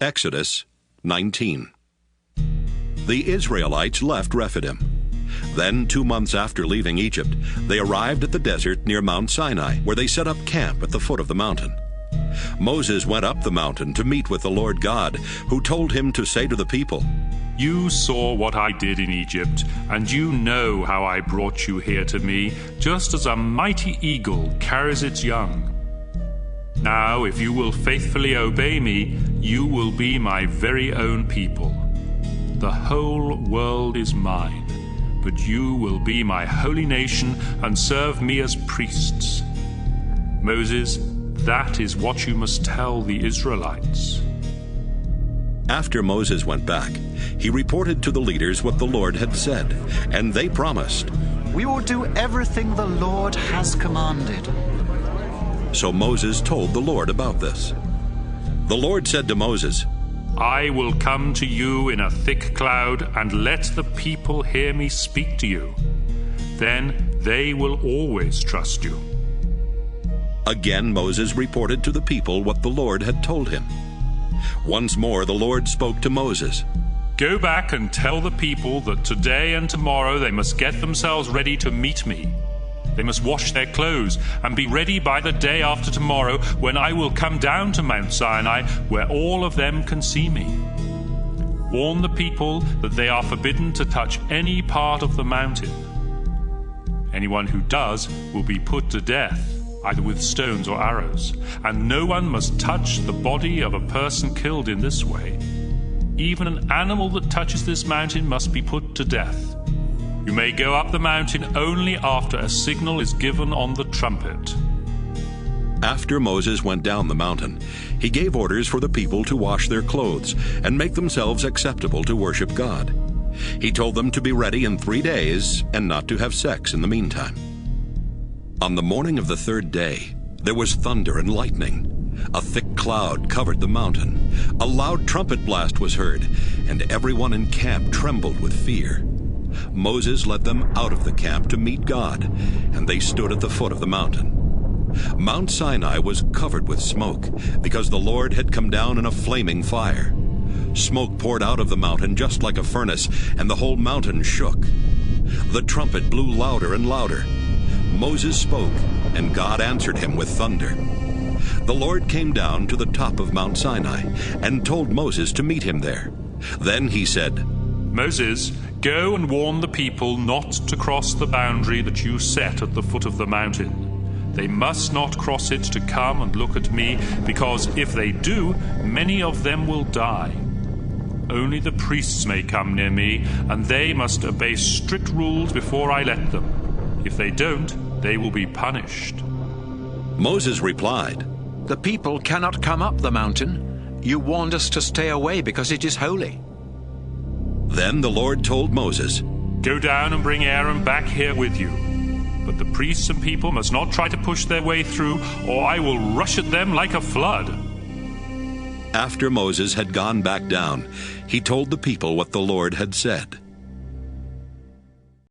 Exodus 19. The Israelites left Rephidim. Then, 2 months after leaving Egypt, they arrived at the desert near Mount Sinai, where they set up camp at the foot of the mountain. Moses went up the mountain to meet with the Lord God, who told him to say to the people, "You saw what I did in Egypt, and you know how I brought you here to me, just as a mighty eagle carries its young. Now, if you will faithfully obey me, you will be my very own people. The whole world is mine, but you will be my holy nation and serve me as priests." Moses, that is what you must tell the Israelites. After Moses went back, he reported to the leaders what the Lord had said, and they promised, "We will do everything the Lord has commanded." So Moses told the Lord about this. The Lord said to Moses, "I will come to you in a thick cloud and let the people hear me speak to you. Then they will always trust you." Again Moses reported to the people what the Lord had told him. Once more the Lord spoke to Moses. "Go back and tell the people that today and tomorrow they must get themselves ready to meet me. They must wash their clothes and be ready by the day after tomorrow, when I will come down to Mount Sinai, where all of them can see me. Warn the people that they are forbidden to touch any part of the mountain. Anyone who does will be put to death, either with stones or arrows, and no one must touch the body of a person killed in this way. Even an animal that touches this mountain must be put to death. You may go up the mountain only after a signal is given on the trumpet." After Moses went down the mountain, he gave orders for the people to wash their clothes and make themselves acceptable to worship God. He told them to be ready in 3 days and not to have sex in the meantime. On the morning of the 3rd day, there was thunder and lightning. A thick cloud covered the mountain. A loud trumpet blast was heard, and everyone in camp trembled with fear. Moses led them out of the camp to meet God, and they stood at the foot of the mountain. Mount Sinai was covered with smoke, because the Lord had come down in a flaming fire. Smoke poured out of the mountain just like a furnace, and the whole mountain shook. The trumpet blew louder and louder. Moses spoke, and God answered him with thunder. The Lord came down to the top of Mount Sinai and told Moses to meet him there. Then he said, "Moses, go and warn the people not to cross the boundary that you set at the foot of the mountain. They must not cross it to come and look at me, because if they do, many of them will die. Only the priests may come near me, and they must obey strict rules before I let them. If they don't, they will be punished." Moses replied, "The people cannot come up the mountain. You warned us to stay away because it is holy." Then the Lord told Moses, "Go down and bring Aaron back here with you. But the priests and people must not try to push their way through, or I will rush at them like a flood." After Moses had gone back down, he told the people what the Lord had said.